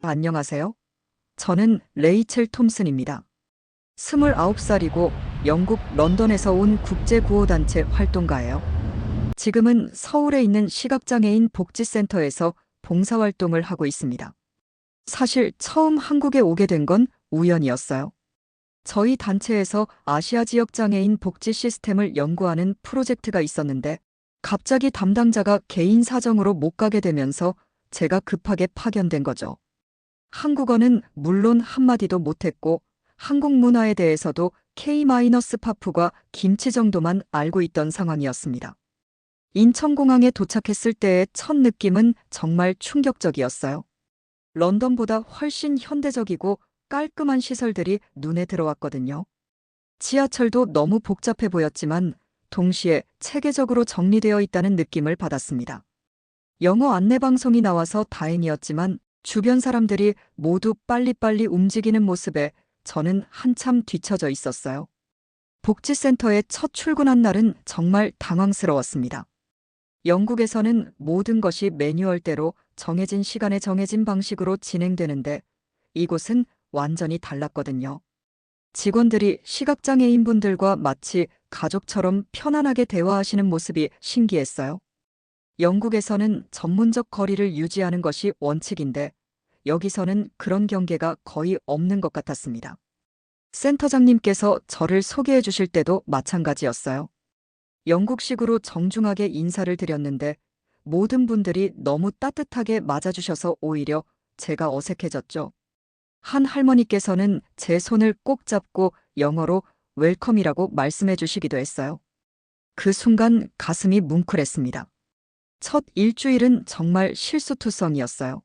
안녕하세요. 저는 레이첼 톰슨입니다. 29살이고 영국 런던에서 온 국제구호단체 활동가예요. 지금은 서울에 있는 시각장애인 복지센터에서 봉사활동을 하고 있습니다. 사실 처음 한국에 오게 된 건 우연이었어요. 저희 단체에서 아시아 지역 장애인 복지 시스템을 연구하는 프로젝트가 있었는데 갑자기 담당자가 개인 사정으로 못 가게 되면서 제가 급하게 파견된 거죠. 한국어는 물론 한마디도 못했고 한국 문화에 대해서도 K-파프과 김치 정도만 알고 있던 상황이었습니다. 인천공항에 도착했을 때의 첫 느낌은 정말 충격적이었어요. 런던보다 훨씬 현대적이고 깔끔한 시설들이 눈에 들어왔거든요. 지하철도 너무 복잡해 보였지만 동시에 체계적으로 정리되어 있다는 느낌을 받았습니다. 영어 안내방송이 나와서 다행이었지만 주변 사람들이 모두 빨리빨리 움직이는 모습에 저는 한참 뒤처져 있었어요. 복지센터에 첫 출근한 날은 정말 당황스러웠습니다. 영국에서는 모든 것이 매뉴얼대로 정해진 시간에 정해진 방식으로 진행되는데 이곳은 완전히 달랐거든요. 직원들이 시각장애인분들과 마치 가족처럼 편안하게 대화하시는 모습이 신기했어요. 영국에서는 전문적 거리를 유지하는 것이 원칙인데 여기서는 그런 경계가 거의 없는 것 같았습니다. 센터장님께서 저를 소개해 주실 때도 마찬가지였어요. 영국식으로 정중하게 인사를 드렸는데 모든 분들이 너무 따뜻하게 맞아주셔서 오히려 제가 어색해졌죠. 한 할머니께서는 제 손을 꼭 잡고 영어로 웰컴이라고 말씀해 주시기도 했어요. 그 순간 가슴이 뭉클했습니다. 첫 일주일은 정말 실수투성이었어요.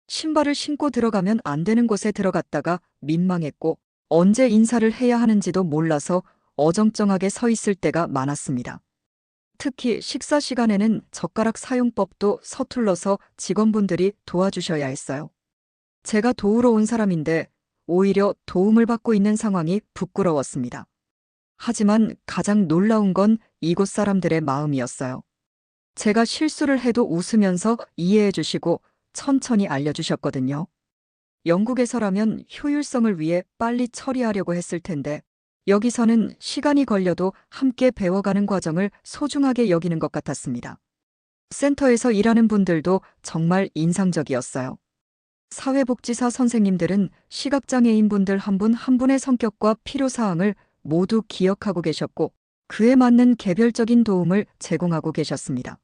신발을 신고 들어가면 안 되는 곳에 들어갔다가 민망했고 언제 인사를 해야 하는지도 몰라서 어정쩡하게 서 있을 때가 많았습니다. 특히 식사 시간에는 젓가락 사용법도 서툴러서 직원분들이 도와주셔야 했어요. 제가 도우러 온 사람인데 오히려 도움을 받고 있는 상황이 부끄러웠습니다. 하지만 가장 놀라운 건 이곳 사람들의 마음이었어요. 제가 실수를 해도 웃으면서 이해해 주시고 천천히 알려주셨거든요. 영국에서라면 효율성을 위해 빨리 처리하려고 했을 텐데 여기서는 시간이 걸려도 함께 배워가는 과정을 소중하게 여기는 것 같았습니다. 센터에서 일하는 분들도 정말 인상적이었어요. 사회복지사 선생님들은 시각장애인분들 한 분 한 분의 성격과 필요사항을 모두 기억하고 계셨고 그에 맞는 개별적인 도움을 제공하고 계셨습니다.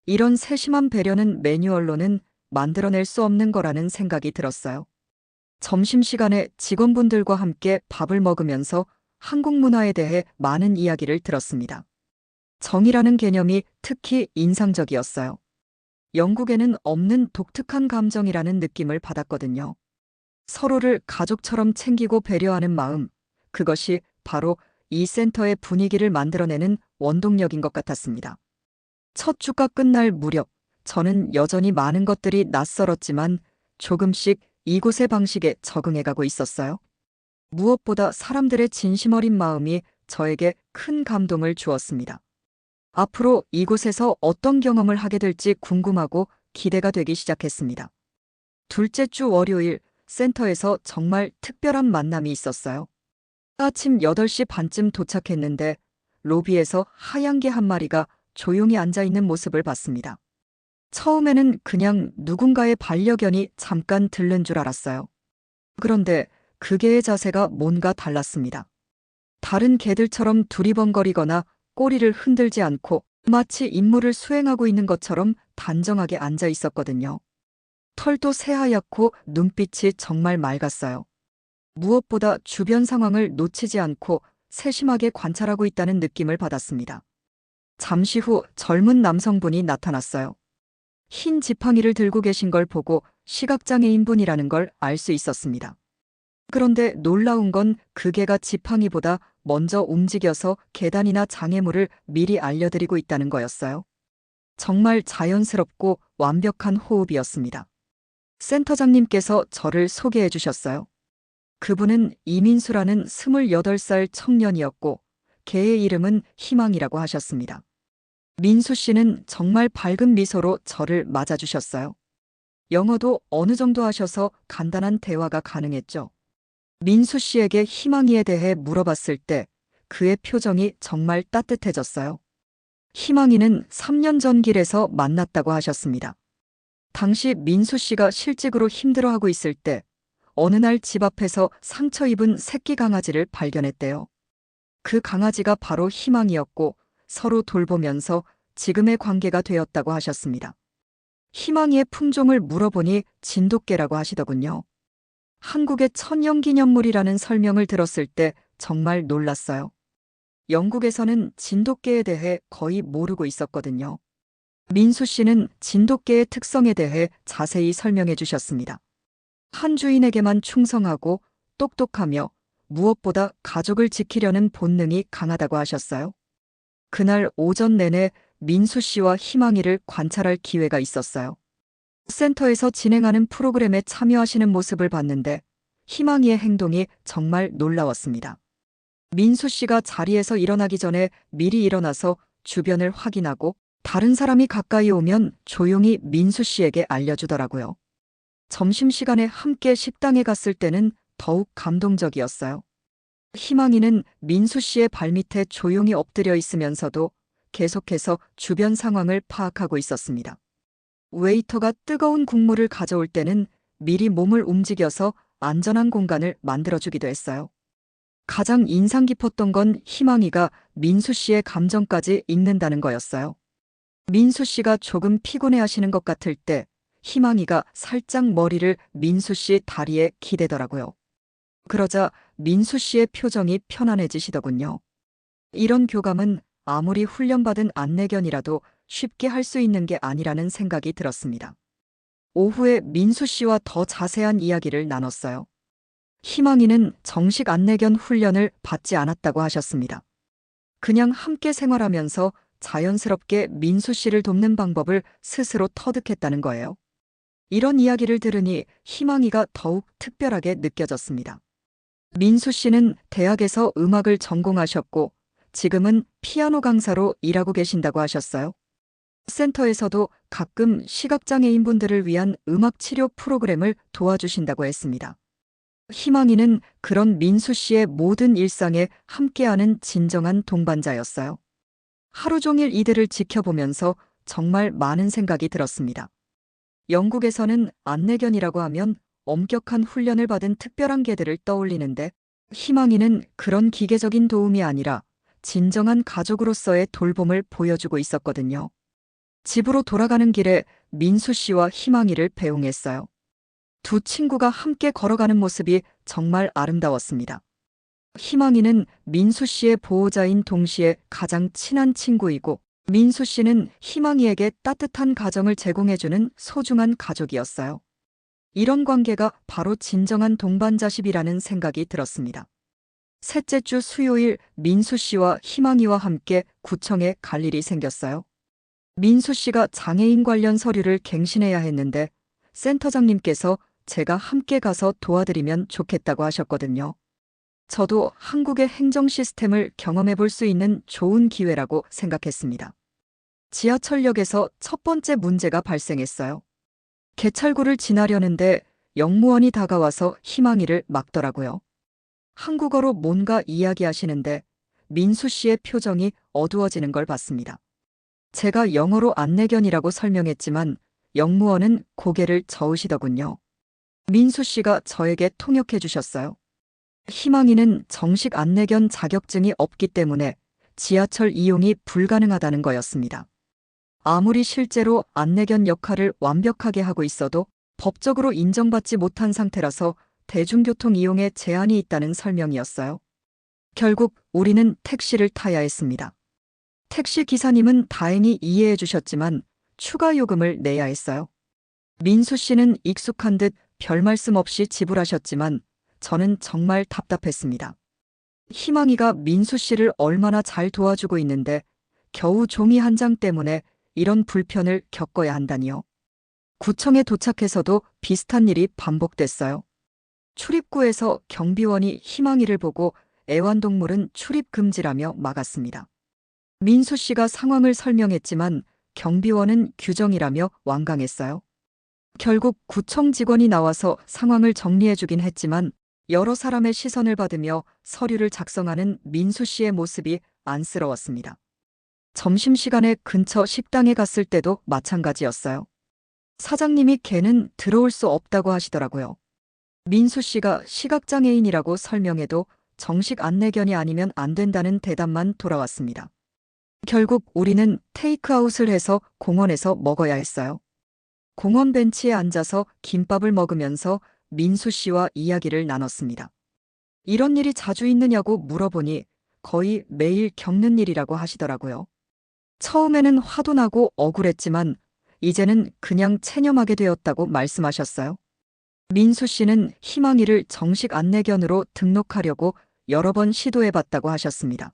이런 세심한 배려는 매뉴얼로는 만들어낼 수 없는 거라는 생각이 들었어요. 점심시간에 직원분들과 함께 밥을 먹으면서 한국 문화에 대해 많은 이야기를 들었습니다. 정이라는 개념이 특히 인상적이었어요. 영국에는 없는 독특한 감정이라는 느낌을 받았거든요. 서로를 가족처럼 챙기고 배려하는 마음, 그것이 바로 이 센터의 분위기를 만들어내는 원동력인 것 같았습니다. 첫 주가 끝날 무렵, 저는 여전히 많은 것들이 낯설었지만 조금씩 이곳의 방식에 적응해가고 있었어요. 무엇보다 사람들의 진심 어린 마음이 저에게 큰 감동을 주었습니다. 앞으로 이곳에서 어떤 경험을 하게 될지 궁금하고 기대가 되기 시작했습니다. 둘째 주 월요일, 센터에서 정말 특별한 만남이 있었어요. 아침 8시 반쯤 도착했는데 로비에서 하얀 개 한 마리가 조용히 앉아있는 모습을 봤습니다. 처음에는 그냥 누군가의 반려견이 잠깐 들른 줄 알았어요. 그런데 그 개의 자세가 뭔가 달랐습니다. 다른 개들처럼 두리번거리거나 꼬리를 흔들지 않고 마치 임무를 수행하고 있는 것처럼 단정하게 앉아 있었거든요. 털도 새하얗고 눈빛이 정말 맑았어요. 무엇보다 주변 상황을 놓치지 않고 세심하게 관찰하고 있다는 느낌을 받았습니다. 잠시 후 젊은 남성분이 나타났어요. 흰 지팡이를 들고 계신 걸 보고 시각장애인분이라는 걸 알 수 있었습니다. 그런데 놀라운 건 그 개가 지팡이보다 먼저 움직여서 계단이나 장애물을 미리 알려드리고 있다는 거였어요. 정말 자연스럽고 완벽한 호흡이었습니다. 센터장님께서 저를 소개해 주셨어요. 그분은 이민수라는 28살 청년이었고 개의 이름은 희망이라고 하셨습니다. 민수 씨는 정말 밝은 미소로 저를 맞아주셨어요. 영어도 어느 정도 하셔서 간단한 대화가 가능했죠. 민수 씨에게 희망이에 대해 물어봤을 때 그의 표정이 정말 따뜻해졌어요. 희망이는 3년 전 길에서 만났다고 하셨습니다. 당시 민수 씨가 실직으로 힘들어하고 있을 때 어느 날 집 앞에서 상처 입은 새끼 강아지를 발견했대요. 그 강아지가 바로 희망이었고 서로 돌보면서 지금의 관계가 되었다고 하셨습니다. 희망이의 품종을 물어보니 진돗개라고 하시더군요. 한국의 천연기념물이라는 설명을 들었을 때 정말 놀랐어요. 영국에서는 진돗개에 대해 거의 모르고 있었거든요. 민수 씨는 진돗개의 특성에 대해 자세히 설명해 주셨습니다. 한 주인에게만 충성하고 똑똑하며 무엇보다 가족을 지키려는 본능이 강하다고 하셨어요. 그날 오전 내내 민수 씨와 희망이를 관찰할 기회가 있었어요. 센터에서 진행하는 프로그램에 참여하시는 모습을 봤는데 희망이의 행동이 정말 놀라웠습니다. 민수 씨가 자리에서 일어나기 전에 미리 일어나서 주변을 확인하고 다른 사람이 가까이 오면 조용히 민수 씨에게 알려주더라고요. 점심시간에 함께 식당에 갔을 때는 더욱 감동적이었어요. 희망이는 민수 씨의 발밑에 조용히 엎드려 있으면서도 계속해서 주변 상황을 파악하고 있었습니다. 웨이터가 뜨거운 국물을 가져올 때는 미리 몸을 움직여서 안전한 공간을 만들어주기도 했어요. 가장 인상 깊었던 건 희망이가 민수 씨의 감정까지 읽는다는 거였어요. 민수 씨가 조금 피곤해하시는 것 같을 때 희망이가 살짝 머리를 민수 씨 다리에 기대더라고요. 그러자 민수 씨의 표정이 편안해지시더군요. 이런 교감은 아무리 훈련받은 안내견이라도 쉽게 할 수 있는 게 아니라는 생각이 들었습니다. 오후에 민수 씨와 더 자세한 이야기를 나눴어요. 희망이는 정식 안내견 훈련을 받지 않았다고 하셨습니다. 그냥 함께 생활하면서 자연스럽게 민수 씨를 돕는 방법을 스스로 터득했다는 거예요. 이런 이야기를 들으니 희망이가 더욱 특별하게 느껴졌습니다. 민수 씨는 대학에서 음악을 전공하셨고 지금은 피아노 강사로 일하고 계신다고 하셨어요. 센터에서도 가끔 시각장애인분들을 위한 음악 치료 프로그램을 도와주신다고 했습니다. 희망이는 그런 민수 씨의 모든 일상에 함께하는 진정한 동반자였어요. 하루 종일 이들을 지켜보면서 정말 많은 생각이 들었습니다. 영국에서는 안내견이라고 하면 엄격한 훈련을 받은 특별한 개들을 떠올리는데 희망이는 그런 기계적인 도움이 아니라 진정한 가족으로서의 돌봄을 보여주고 있었거든요. 집으로 돌아가는 길에 민수 씨와 희망이를 배웅했어요. 두 친구가 함께 걸어가는 모습이 정말 아름다웠습니다. 희망이는 민수 씨의 보호자인 동시에 가장 친한 친구이고 민수 씨는 희망이에게 따뜻한 가정을 제공해주는 소중한 가족이었어요. 이런 관계가 바로 진정한 동반자십이라는 생각이 들었습니다. 셋째 주 수요일 민수 씨와 희망이와 함께 구청에 갈 일이 생겼어요. 민수 씨가 장애인 관련 서류를 갱신해야 했는데 센터장님께서 제가 함께 가서 도와드리면 좋겠다고 하셨거든요. 저도 한국의 행정 시스템을 경험해 볼 수 있는 좋은 기회라고 생각했습니다. 지하철역에서 첫 번째 문제가 발생했어요. 개찰구를 지나려는데 역무원이 다가와서 희망이를 막더라고요. 한국어로 뭔가 이야기하시는데 민수 씨의 표정이 어두워지는 걸 봤습니다. 제가 영어로 안내견이라고 설명했지만 역무원은 고개를 저으시더군요. 민수 씨가 저에게 통역해 주셨어요. 희망이는 정식 안내견 자격증이 없기 때문에 지하철 이용이 불가능하다는 거였습니다. 아무리 실제로 안내견 역할을 완벽하게 하고 있어도 법적으로 인정받지 못한 상태라서 대중교통 이용에 제한이 있다는 설명이었어요. 결국 우리는 택시를 타야 했습니다. 택시 기사님은 다행히 이해해 주셨지만 추가 요금을 내야 했어요. 민수 씨는 익숙한 듯 별 말씀 없이 지불하셨지만 저는 정말 답답했습니다. 희망이가 민수 씨를 얼마나 잘 도와주고 있는데 겨우 종이 한 장 때문에 이런 불편을 겪어야 한다니요. 구청에 도착해서도 비슷한 일이 반복됐어요. 출입구에서 경비원이 희망이를 보고 애완동물은 출입 금지라며 막았습니다. 민수 씨가 상황을 설명했지만 경비원은 규정이라며 완강했어요. 결국 구청 직원이 나와서 상황을 정리해주긴 했지만 여러 사람의 시선을 받으며 서류를 작성하는 민수 씨의 모습이 안쓰러웠습니다. 점심시간에 근처 식당에 갔을 때도 마찬가지였어요. 사장님이 걔는 들어올 수 없다고 하시더라고요. 민수 씨가 시각장애인이라고 설명해도 정식 안내견이 아니면 안 된다는 대답만 돌아왔습니다. 결국 우리는 테이크아웃을 해서 공원에서 먹어야 했어요. 공원 벤치에 앉아서 김밥을 먹으면서 민수 씨와 이야기를 나눴습니다. 이런 일이 자주 있느냐고 물어보니 거의 매일 겪는 일이라고 하시더라고요. 처음에는 화도 나고 억울했지만 이제는 그냥 체념하게 되었다고 말씀하셨어요. 민수 씨는 희망이를 정식 안내견으로 등록하려고 여러 번 시도해봤다고 하셨습니다.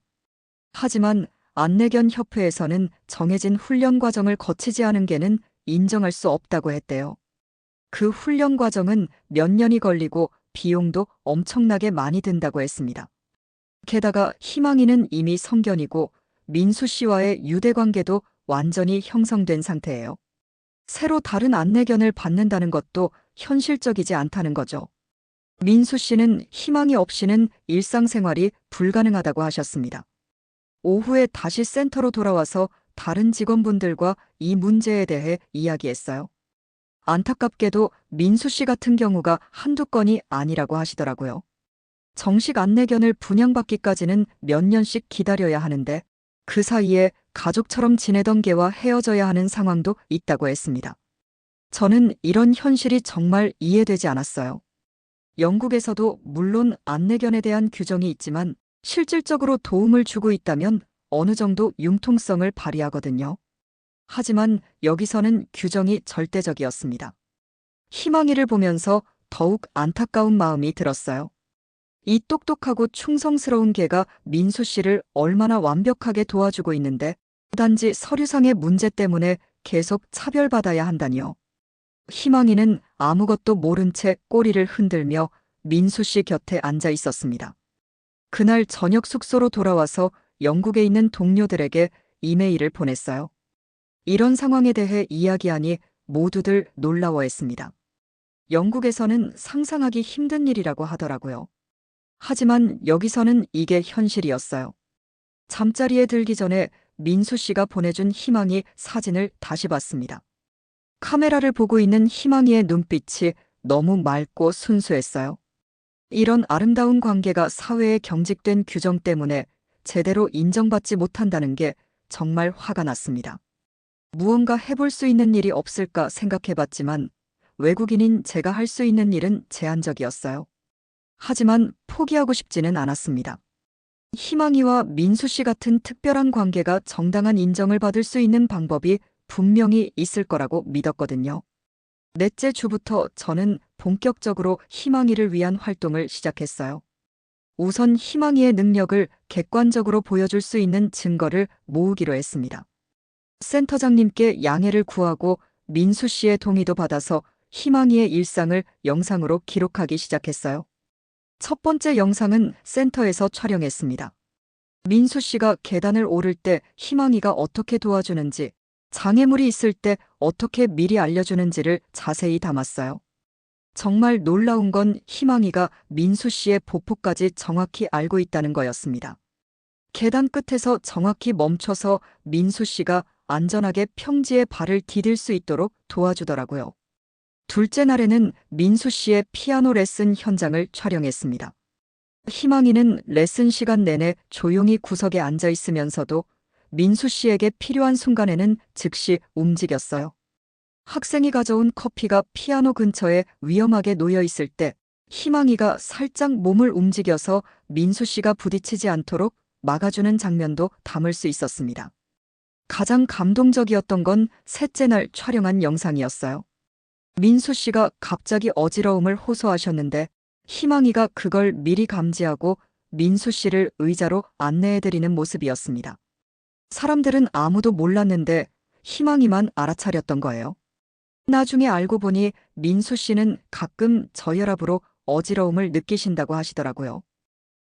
하지만 안내견 협회에서는 정해진 훈련 과정을 거치지 않은 개는 인정할 수 없다고 했대요. 그 훈련 과정은 몇 년이 걸리고 비용도 엄청나게 많이 든다고 했습니다. 게다가 희망이는 이미 성견이고 민수 씨와의 유대관계도 완전히 형성된 상태예요. 새로 다른 안내견을 받는다는 것도 현실적이지 않다는 거죠. 민수 씨는 희망이 없이는 일상생활이 불가능하다고 하셨습니다. 오후에 다시 센터로 돌아와서 다른 직원분들과 이 문제에 대해 이야기했어요. 안타깝게도 민수 씨 같은 경우가 한두 건이 아니라고 하시더라고요. 정식 안내견을 분양받기까지는 몇 년씩 기다려야 하는데 그 사이에 가족처럼 지내던 개와 헤어져야 하는 상황도 있다고 했습니다. 저는 이런 현실이 정말 이해되지 않았어요. 영국에서도 물론 안내견에 대한 규정이 있지만 실질적으로 도움을 주고 있다면 어느 정도 융통성을 발휘하거든요. 하지만 여기서는 규정이 절대적이었습니다. 희망이를 보면서 더욱 안타까운 마음이 들었어요. 이 똑똑하고 충성스러운 개가 민수 씨를 얼마나 완벽하게 도와주고 있는데 단지 서류상의 문제 때문에 계속 차별받아야 한다니요. 희망이는 아무것도 모른 채 꼬리를 흔들며 민수 씨 곁에 앉아 있었습니다. 그날 저녁 숙소로 돌아와서 영국에 있는 동료들에게 이메일을 보냈어요. 이런 상황에 대해 이야기하니 모두들 놀라워했습니다. 영국에서는 상상하기 힘든 일이라고 하더라고요. 하지만 여기서는 이게 현실이었어요. 잠자리에 들기 전에 민수 씨가 보내준 희망이 사진을 다시 봤습니다. 카메라를 보고 있는 희망이의 눈빛이 너무 맑고 순수했어요. 이런 아름다운 관계가 사회에 경직된 규정 때문에 제대로 인정받지 못한다는 게 정말 화가 났습니다. 무언가 해볼 수 있는 일이 없을까 생각해봤지만 외국인인 제가 할 수 있는 일은 제한적이었어요. 하지만 포기하고 싶지는 않았습니다. 희망이와 민수 씨 같은 특별한 관계가 정당한 인정을 받을 수 있는 방법이 분명히 있을 거라고 믿었거든요. 넷째 주부터 저는 본격적으로 희망이를 위한 활동을 시작했어요. 우선 희망이의 능력을 객관적으로 보여줄 수 있는 증거를 모으기로 했습니다. 센터장님께 양해를 구하고 민수 씨의 동의도 받아서 희망이의 일상을 영상으로 기록하기 시작했어요. 첫 번째 영상은 센터에서 촬영했습니다. 민수 씨가 계단을 오를 때 희망이가 어떻게 도와주는지, 장애물이 있을 때 어떻게 미리 알려주는지를 자세히 담았어요. 정말 놀라운 건 희망이가 민수 씨의 보포까지 정확히 알고 있다는 거였습니다. 계단 끝에서 정확히 멈춰서 민수 씨가 안전하게 평지에 발을 디딜 수 있도록 도와주더라고요. 둘째 날에는 민수 씨의 피아노 레슨 현장을 촬영했습니다. 희망이는 레슨 시간 내내 조용히 구석에 앉아 있으면서도 민수 씨에게 필요한 순간에는 즉시 움직였어요. 학생이 가져온 커피가 피아노 근처에 위험하게 놓여 있을 때 희망이가 살짝 몸을 움직여서 민수 씨가 부딪히지 않도록 막아주는 장면도 담을 수 있었습니다. 가장 감동적이었던 건 셋째 날 촬영한 영상이었어요. 민수 씨가 갑자기 어지러움을 호소하셨는데 희망이가 그걸 미리 감지하고 민수 씨를 의자로 안내해드리는 모습이었습니다. 사람들은 아무도 몰랐는데 희망이만 알아차렸던 거예요. 나중에 알고 보니 민수 씨는 가끔 저혈압으로 어지러움을 느끼신다고 하시더라고요.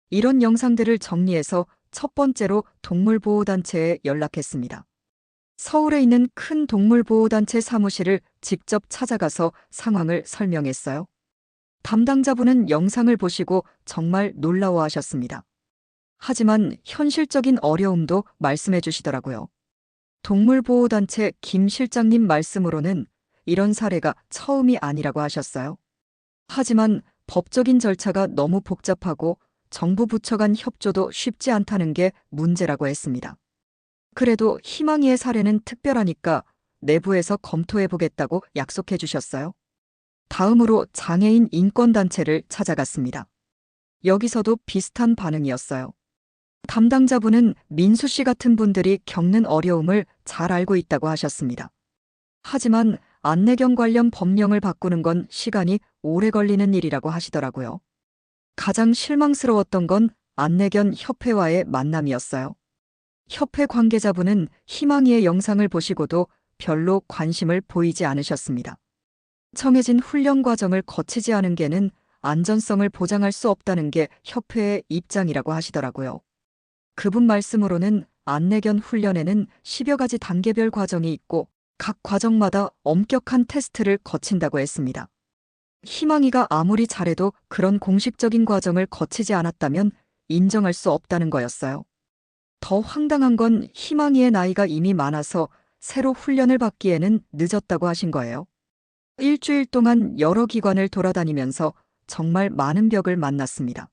이런 영상들을 정리해서 첫 번째로 동물보호단체에 연락했습니다. 서울에 있는 큰 동물보호단체 사무실을 직접 찾아가서 상황을 설명했어요. 담당자분은 영상을 보시고 정말 놀라워하셨습니다. 하지만 현실적인 어려움도 말씀해 주시더라고요. 동물보호단체 김 실장님 말씀으로는 이런 사례가 처음이 아니라고 하셨어요. 하지만 법적인 절차가 너무 복잡하고 정부 부처 간 협조도 쉽지 않다는 게 문제라고 했습니다. 그래도 희망이의 사례는 특별하니까 내부에서 검토해 보겠다고 약속해 주셨어요. 다음으로 장애인 인권단체를 찾아갔습니다. 여기서도 비슷한 반응이었어요. 담당자분은 민수 씨 같은 분들이 겪는 어려움을 잘 알고 있다고 하셨습니다. 하지만 안내견 관련 법령을 바꾸는 건 시간이 오래 걸리는 일이라고 하시더라고요. 가장 실망스러웠던 건 안내견 협회와의 만남이었어요. 협회 관계자분은 희망이의 영상을 보시고도 별로 관심을 보이지 않으셨습니다. 정해진 훈련 과정을 거치지 않은 개는 안전성을 보장할 수 없다는 게 협회의 입장이라고 하시더라고요. 그분 말씀으로는 안내견 훈련에는 10여 가지 단계별 과정이 있고 각 과정마다 엄격한 테스트를 거친다고 했습니다. 희망이가 아무리 잘해도 그런 공식적인 과정을 거치지 않았다면 인정할 수 없다는 거였어요. 더 황당한 건 희망이의 나이가 이미 많아서 새로 훈련을 받기에는 늦었다고 하신 거예요. 일주일 동안 여러 기관을 돌아다니면서 정말 많은 벽을 만났습니다.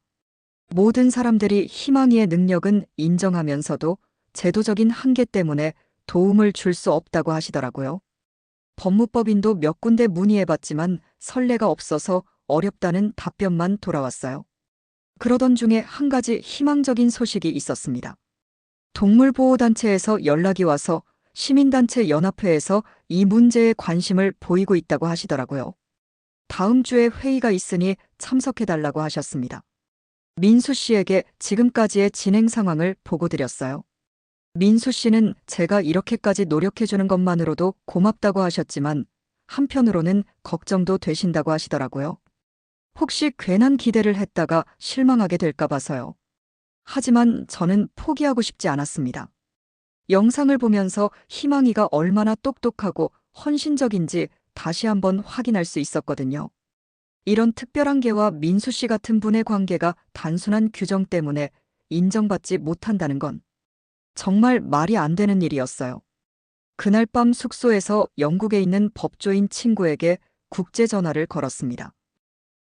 모든 사람들이 희망이의 능력은 인정하면서도 제도적인 한계 때문에 도움을 줄 수 없다고 하시더라고요. 법무법인도 몇 군데 문의해봤지만 선례가 없어서 어렵다는 답변만 돌아왔어요. 그러던 중에 한 가지 희망적인 소식이 있었습니다. 동물보호단체에서 연락이 와서 시민단체 연합회에서 이 문제에 관심을 보이고 있다고 하시더라고요. 다음 주에 회의가 있으니 참석해달라고 하셨습니다. 민수 씨에게 지금까지의 진행 상황을 보고드렸어요. 민수 씨는 제가 이렇게까지 노력해주는 것만으로도 고맙다고 하셨지만 한편으로는 걱정도 되신다고 하시더라고요. 혹시 괜한 기대를 했다가 실망하게 될까 봐서요. 하지만 저는 포기하고 싶지 않았습니다. 영상을 보면서 희망이가 얼마나 똑똑하고 헌신적인지 다시 한번 확인할 수 있었거든요. 이런 특별한 개와 민수 씨 같은 분의 관계가 단순한 규정 때문에 인정받지 못한다는 건 정말 말이 안 되는 일이었어요. 그날 밤 숙소에서 영국에 있는 법조인 친구에게 국제 전화를 걸었습니다.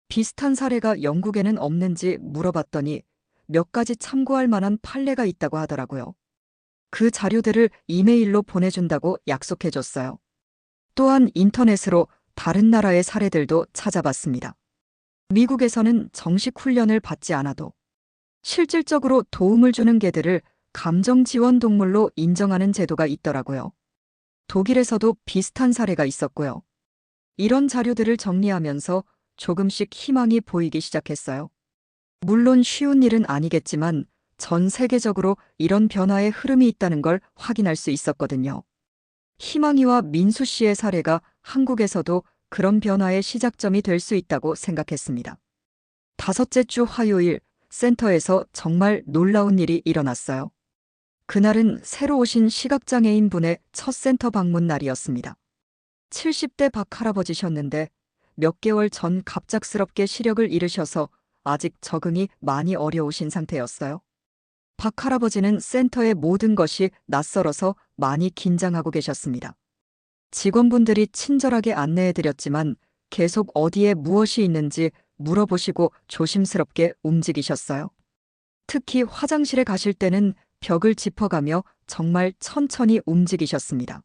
비슷한 사례가 영국에는 없는지 물어봤더니 몇 가지 참고할 만한 판례가 있다고 하더라고요. 그 자료들을 이메일로 보내준다고 약속해줬어요. 또한 인터넷으로 다른 나라의 사례들도 찾아봤습니다. 미국에서는 정식 훈련을 받지 않아도 실질적으로 도움을 주는 개들을 감정 지원 동물로 인정하는 제도가 있더라고요. 독일에서도 비슷한 사례가 있었고요. 이런 자료들을 정리하면서 조금씩 희망이 보이기 시작했어요. 물론 쉬운 일은 아니겠지만 전 세계적으로 이런 변화의 흐름이 있다는 걸 확인할 수 있었거든요. 희망이와 민수 씨의 사례가 한국에서도 그런 변화의 시작점이 될 수 있다고 생각했습니다. 다섯째 주 화요일, 센터에서 정말 놀라운 일이 일어났어요. 그날은 새로 오신 시각장애인 분의 첫 센터 방문 날이었습니다. 70대 박 할아버지셨는데 몇 개월 전 갑작스럽게 시력을 잃으셔서 아직 적응이 많이 어려우신 상태였어요. 박 할아버지는 센터의 모든 것이 낯설어서 많이 긴장하고 계셨습니다. 직원분들이 친절하게 안내해드렸지만 계속 어디에 무엇이 있는지 물어보시고 조심스럽게 움직이셨어요. 특히 화장실에 가실 때는 벽을 짚어가며 정말 천천히 움직이셨습니다.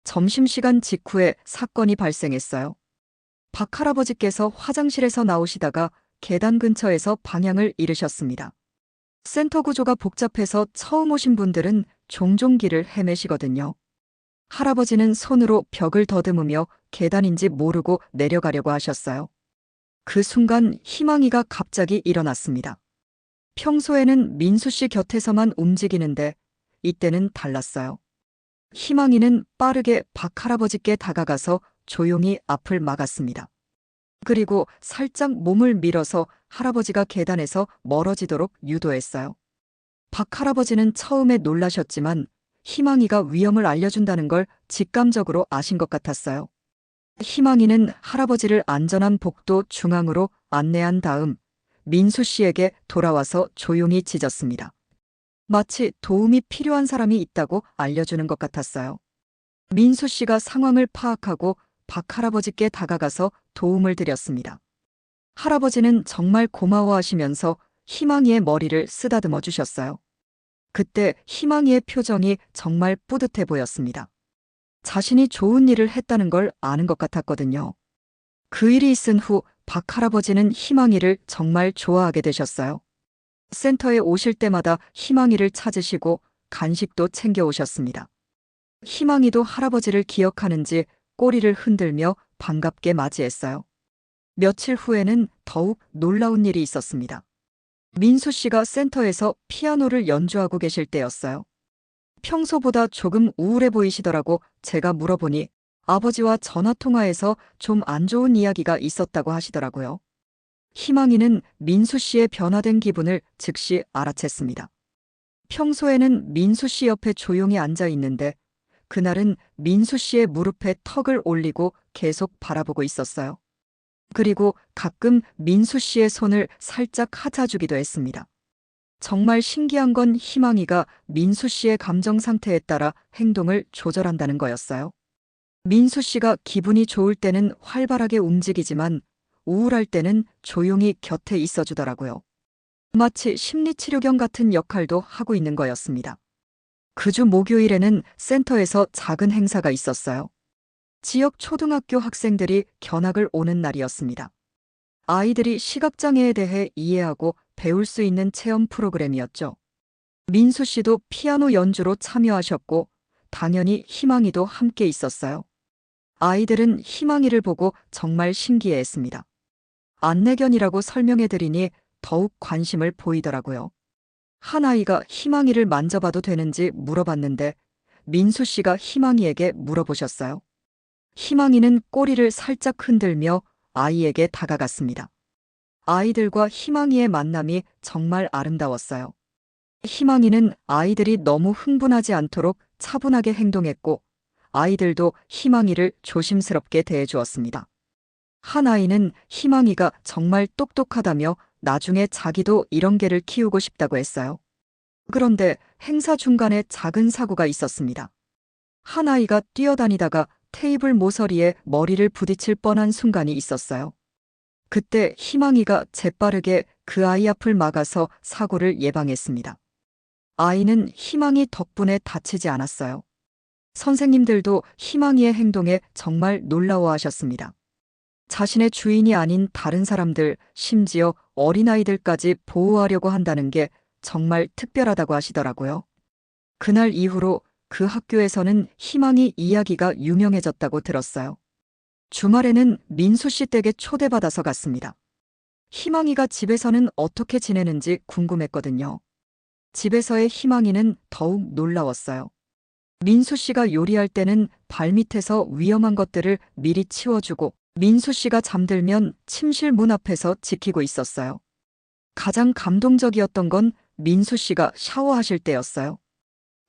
점심시간 직후에 사건이 발생했어요. 박 할아버지께서 화장실에서 나오시다가 계단 근처에서 방향을 잃으셨습니다. 센터 구조가 복잡해서 처음 오신 분들은 종종 길을 헤매시거든요. 할아버지는 손으로 벽을 더듬으며 계단인지 모르고 내려가려고 하셨어요. 그 순간 희망이가 갑자기 일어났습니다. 평소에는 민수 씨 곁에서만 움직이는데 이때는 달랐어요. 희망이는 빠르게 박 할아버지께 다가가서 조용히 앞을 막았습니다. 그리고 살짝 몸을 밀어서 할아버지가 계단에서 멀어지도록 유도했어요. 박 할아버지는 처음에 놀라셨지만 희망이가 위험을 알려준다는 걸 직감적으로 아신 것 같았어요. 희망이는 할아버지를 안전한 복도 중앙으로 안내한 다음 민수 씨에게 돌아와서 조용히 짖었습니다. 마치 도움이 필요한 사람이 있다고 알려주는 것 같았어요. 민수 씨가 상황을 파악하고 박 할아버지께 다가가서 도움을 드렸습니다. 할아버지는 정말 고마워하시면서 희망이의 머리를 쓰다듬어 주셨어요. 그때 희망이의 표정이 정말 뿌듯해 보였습니다. 자신이 좋은 일을 했다는 걸 아는 것 같았거든요. 그 일이 있은 후 박 할아버지는 희망이를 정말 좋아하게 되셨어요. 센터에 오실 때마다 희망이를 찾으시고 간식도 챙겨 오셨습니다. 희망이도 할아버지를 기억하는지 꼬리를 흔들며 반갑게 맞이했어요. 며칠 후에는 더욱 놀라운 일이 있었습니다. 민수 씨가 센터에서 피아노를 연주하고 계실 때였어요. 평소보다 조금 우울해 보이시더라고 제가 물어보니 아버지와 전화통화에서 좀 안 좋은 이야기가 있었다고 하시더라고요. 희망이는 민수 씨의 변화된 기분을 즉시 알아챘습니다. 평소에는 민수 씨 옆에 조용히 앉아 있는데 그날은 민수 씨의 무릎에 턱을 올리고 계속 바라보고 있었어요. 그리고 가끔 민수 씨의 손을 살짝 하자주기도 했습니다. 정말 신기한 건 희망이가 민수 씨의 감정 상태에 따라 행동을 조절한다는 거였어요. 민수 씨가 기분이 좋을 때는 활발하게 움직이지만 우울할 때는 조용히 곁에 있어주더라고요. 마치 심리치료견 같은 역할도 하고 있는 거였습니다. 그 주 목요일에는 센터에서 작은 행사가 있었어요. 지역 초등학교 학생들이 견학을 오는 날이었습니다. 아이들이 시각장애에 대해 이해하고 배울 수 있는 체험 프로그램이었죠. 민수 씨도 피아노 연주로 참여하셨고 당연히 희망이도 함께 있었어요. 아이들은 희망이를 보고 정말 신기해했습니다. 안내견이라고 설명해드리니 더욱 관심을 보이더라고요. 한 아이가 희망이를 만져봐도 되는지 물어봤는데 민수 씨가 희망이에게 물어보셨어요. 희망이는 꼬리를 살짝 흔들며 아이에게 다가갔습니다. 아이들과 희망이의 만남이 정말 아름다웠어요. 희망이는 아이들이 너무 흥분하지 않도록 차분하게 행동했고 아이들도 희망이를 조심스럽게 대해주었습니다. 한 아이는 희망이가 정말 똑똑하다며 나중에 자기도 이런 개를 키우고 싶다고 했어요. 그런데 행사 중간에 작은 사고가 있었습니다. 한 아이가 뛰어다니다가 테이블 모서리에 머리를 부딪힐 뻔한 순간이 있었어요. 그때 희망이가 재빠르게 그 아이 앞을 막아서 사고를 예방했습니다. 아이는 희망이 덕분에 다치지 않았어요. 선생님들도 희망이의 행동에 정말 놀라워하셨습니다. 자신의 주인이 아닌 다른 사람들, 심지어 어린아이들까지 보호하려고 한다는 게 정말 특별하다고 하시더라고요. 그날 이후로 그 학교에서는 희망이 이야기가 유명해졌다고 들었어요. 주말에는 민수 씨 댁에 초대받아서 갔습니다. 희망이가 집에서는 어떻게 지내는지 궁금했거든요. 집에서의 희망이는 더욱 놀라웠어요. 민수 씨가 요리할 때는 발밑에서 위험한 것들을 미리 치워주고 민수 씨가 잠들면 침실 문 앞에서 지키고 있었어요. 가장 감동적이었던 건 민수 씨가 샤워하실 때였어요.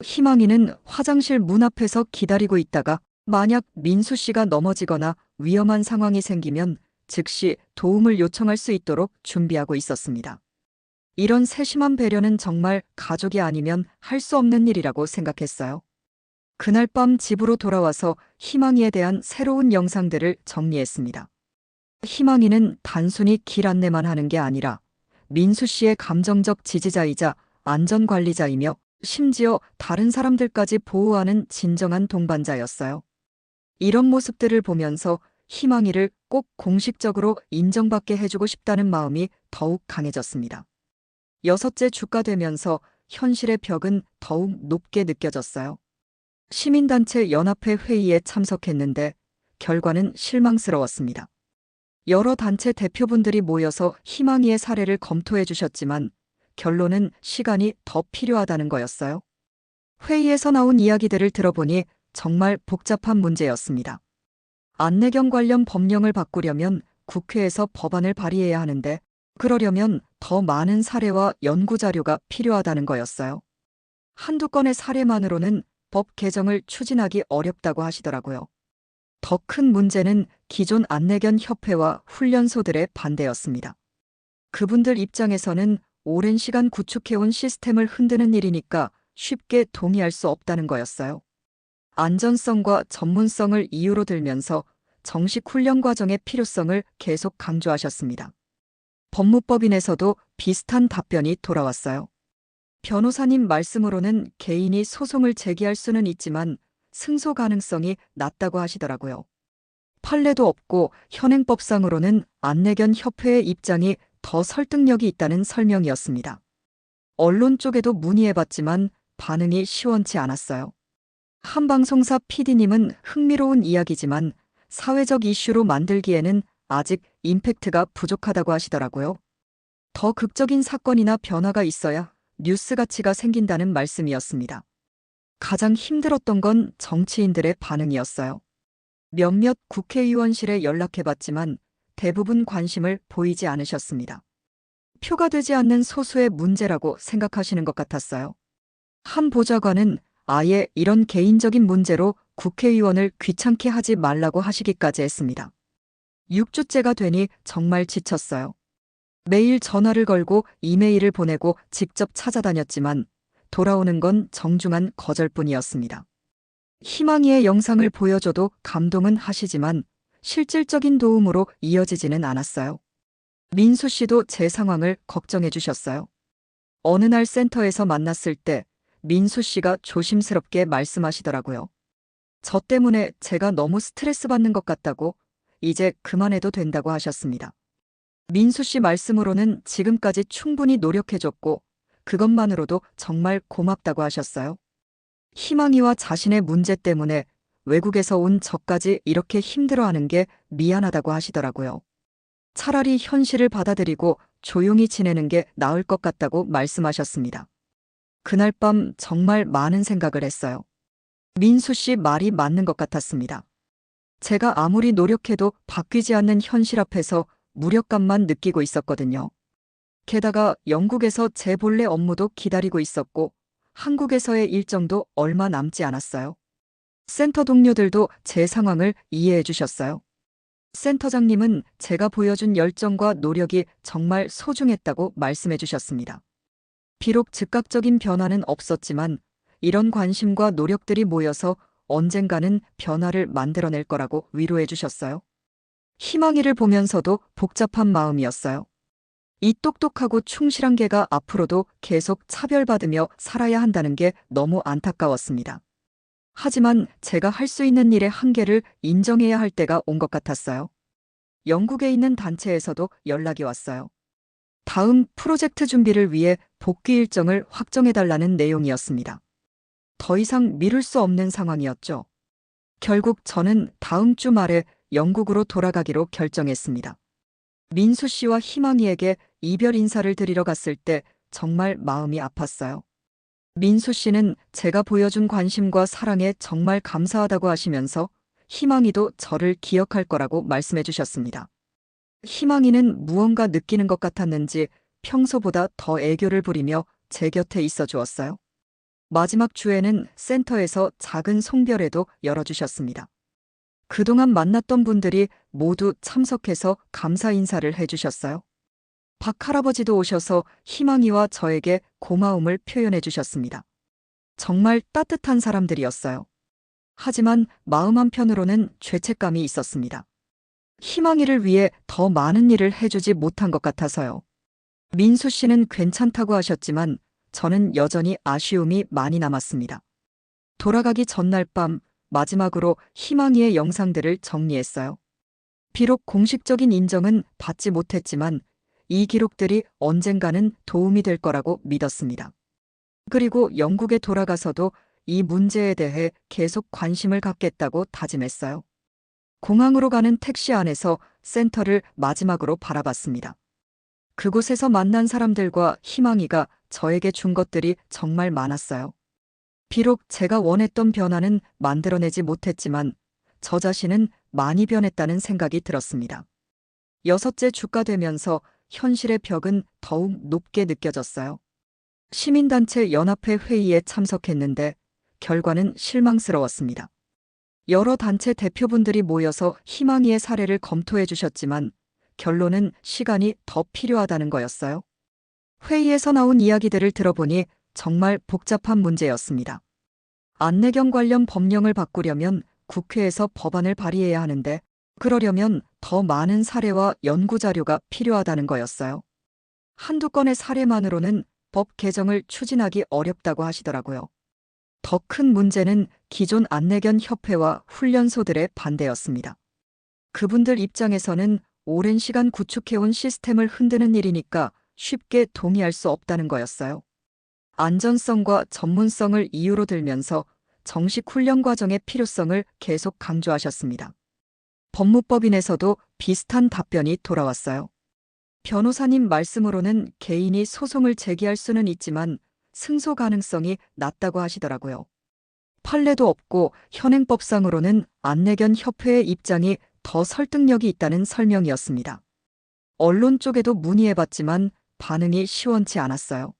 희망이는 화장실 문 앞에서 기다리고 있다가 만약 민수 씨가 넘어지거나 위험한 상황이 생기면 즉시 도움을 요청할 수 있도록 준비하고 있었습니다. 이런 세심한 배려는 정말 가족이 아니면 할 수 없는 일이라고 생각했어요. 그날 밤 집으로 돌아와서 희망이에 대한 새로운 영상들을 정리했습니다. 희망이는 단순히 길 안내만 하는 게 아니라 민수 씨의 감정적 지지자이자 안전관리자이며 심지어 다른 사람들까지 보호하는 진정한 동반자였어요. 이런 모습들을 보면서 희망이를 꼭 공식적으로 인정받게 해주고 싶다는 마음이 더욱 강해졌습니다. 6째 주가 되면서 현실의 벽은 더욱 높게 느껴졌어요. 시민단체 연합회 회의에 참석했는데 결과는 실망스러웠습니다. 여러 단체 대표분들이 모여서 희망이의 사례를 검토해 주셨지만 결론은 시간이 더 필요하다는 거였어요. 회의에서 나온 이야기들을 들어보니 정말 복잡한 문제였습니다. 안내견 관련 법령을 바꾸려면 국회에서 법안을 발의해야 하는데 그러려면 더 많은 사례와 연구 자료가 필요하다는 거였어요. 한두 건의 사례만으로는 법 개정을 추진하기 어렵다고 하시더라고요. 더 큰 문제는 기존 안내견 협회와 훈련소들의 반대였습니다. 그분들 입장에서는 오랜 시간 구축해온 시스템을 흔드는 일이니까 쉽게 동의할 수 없다는 거였어요. 안전성과 전문성을 이유로 들면서 정식 훈련 과정의 필요성을 계속 강조하셨습니다. 법무법인에서도 비슷한 답변이 돌아왔어요. 변호사님 말씀으로는 개인이 소송을 제기할 수는 있지만 승소 가능성이 낮다고 하시더라고요. 판례도 없고 현행법상으로는 안내견 협회의 입장이 더 설득력이 있다는 설명이었습니다. 언론 쪽에도 문의해봤지만 반응이 시원치 않았어요. 한 방송사 PD님은 흥미로운 이야기지만 사회적 이슈로 만들기에는 아직 임팩트가 부족하다고 하시더라고요. 더 극적인 사건이나 변화가 있어야 뉴스 가치가 생긴다는 말씀이었습니다. 가장 힘들었던 건 정치인들의 반응이었어요. 몇몇 국회의원실에 연락해봤지만 대부분 관심을 보이지 않으셨습니다. 표가 되지 않는 소수의 문제라고 생각하시는 것 같았어요. 한 보좌관은 아예 이런 개인적인 문제로 국회의원을 귀찮게 하지 말라고 하시기까지 했습니다. 6주째가 되니 정말 지쳤어요. 매일 전화를 걸고 이메일을 보내고 직접 찾아다녔지만 돌아오는 건 정중한 거절뿐이었습니다. 희망이의 영상을 보여줘도 감동은 하시지만 실질적인 도움으로 이어지지는 않았어요. 민수 씨도 제 상황을 걱정해 주셨어요. 어느 날 센터에서 만났을 때 민수 씨가 조심스럽게 말씀하시더라고요. 저 때문에 제가 너무 스트레스 받는 것 같다고, 이제 그만해도 된다고 하셨습니다. 민수 씨 말씀으로는 지금까지 충분히 노력해줬고 그것만으로도 정말 고맙다고 하셨어요. 희망이와 자신의 문제 때문에 외국에서 온 저까지 이렇게 힘들어하는 게 미안하다고 하시더라고요. 차라리 현실을 받아들이고 조용히 지내는 게 나을 것 같다고 말씀하셨습니다. 그날 밤 정말 많은 생각을 했어요. 민수 씨 말이 맞는 것 같았습니다. 제가 아무리 노력해도 바뀌지 않는 현실 앞에서 무력감만 느끼고 있었거든요. 게다가 영국에서 제 본래 업무도 기다리고 있었고 한국에서의 일정도 얼마 남지 않았어요. 센터 동료들도 제 상황을 이해해 주셨어요. 센터장님은 제가 보여준 열정과 노력이 정말 소중했다고 말씀해 주셨습니다. 비록 즉각적인 변화는 없었지만 이런 관심과 노력들이 모여서 언젠가는 변화를 만들어낼 거라고 위로해 주셨어요. 희망이를 보면서도 복잡한 마음이었어요. 이 똑똑하고 충실한 개가 앞으로도 계속 차별받으며 살아야 한다는 게 너무 안타까웠습니다. 하지만 제가 할 수 있는 일의 한계를 인정해야 할 때가 온 것 같았어요. 영국에 있는 단체에서도 연락이 왔어요. 다음 프로젝트 준비를 위해 복귀 일정을 확정해달라는 내용이었습니다. 더 이상 미룰 수 없는 상황이었죠. 결국 저는 다음 주 말에 영국으로 돌아가기로 결정했습니다. 민수 씨와 희망이에게 이별 인사를 드리러 갔을 때 정말 마음이 아팠어요. 민수 씨는 제가 보여준 관심과 사랑에 정말 감사하다고 하시면서 희망이도 저를 기억할 거라고 말씀해 주셨습니다. 희망이는 무언가 느끼는 것 같았는지 평소보다 더 애교를 부리며 제 곁에 있어 주었어요. 마지막 주에는 센터에서 작은 송별회도 열어주셨습니다. 그동안 만났던 분들이 모두 참석해서 감사 인사를 해주셨어요. 박 할아버지도 오셔서 희망이와 저에게 고마움을 표현해 주셨습니다. 정말 따뜻한 사람들이었어요. 하지만 마음 한편으로는 죄책감이 있었습니다. 희망이를 위해 더 많은 일을 해주지 못한 것 같아서요. 민수 씨는 괜찮다고 하셨지만 저는 여전히 아쉬움이 많이 남았습니다. 돌아가기 전날 밤 마지막으로 희망이의 영상들을 정리했어요. 비록 공식적인 인정은 받지 못했지만 이 기록들이 언젠가는 도움이 될 거라고 믿었습니다. 그리고 영국에 돌아가서도 이 문제에 대해 계속 관심을 갖겠다고 다짐했어요. 공항으로 가는 택시 안에서 센터를 마지막으로 바라봤습니다. 그곳에서 만난 사람들과 희망이가 저에게 준 것들이 정말 많았어요. 비록 제가 원했던 변화는 만들어내지 못했지만 저 자신은 많이 변했다는 생각이 들었습니다. 6째 주가 되면서 현실의 벽은 더욱 높게 느껴졌어요. 시민단체 연합회 회의에 참석했는데 결과는 실망스러웠습니다. 여러 단체 대표분들이 모여서 희망이의 사례를 검토해 주셨지만 결론은 시간이 더 필요하다는 거였어요. 회의에서 나온 이야기들을 들어보니 정말 복잡한 문제였습니다. 안내경 관련 법령을 바꾸려면 국회에서 법안을 발의해야 하는데 그러려면 더 많은 사례와 연구 자료가 필요하다는 거였어요. 한두 건의 사례만으로는 법 개정을 추진하기 어렵다고 하시더라고요. 더 큰 문제는 기존 안내견 협회와 훈련소들의 반대였습니다. 그분들 입장에서는 오랜 시간 구축해온 시스템을 흔드는 일이니까 쉽게 동의할 수 없다는 거였어요. 안전성과 전문성을 이유로 들면서 정식 훈련 과정의 필요성을 계속 강조하셨습니다. 법무법인에서도 비슷한 답변이 돌아왔어요. 변호사님 말씀으로는 개인이 소송을 제기할 수는 있지만 승소 가능성이 낮다고 하시더라고요. 판례도 없고 현행법상으로는 안내견 협회의 입장이 더 설득력이 있다는 설명이었습니다. 언론 쪽에도 문의해봤지만 반응이 시원치 않았어요.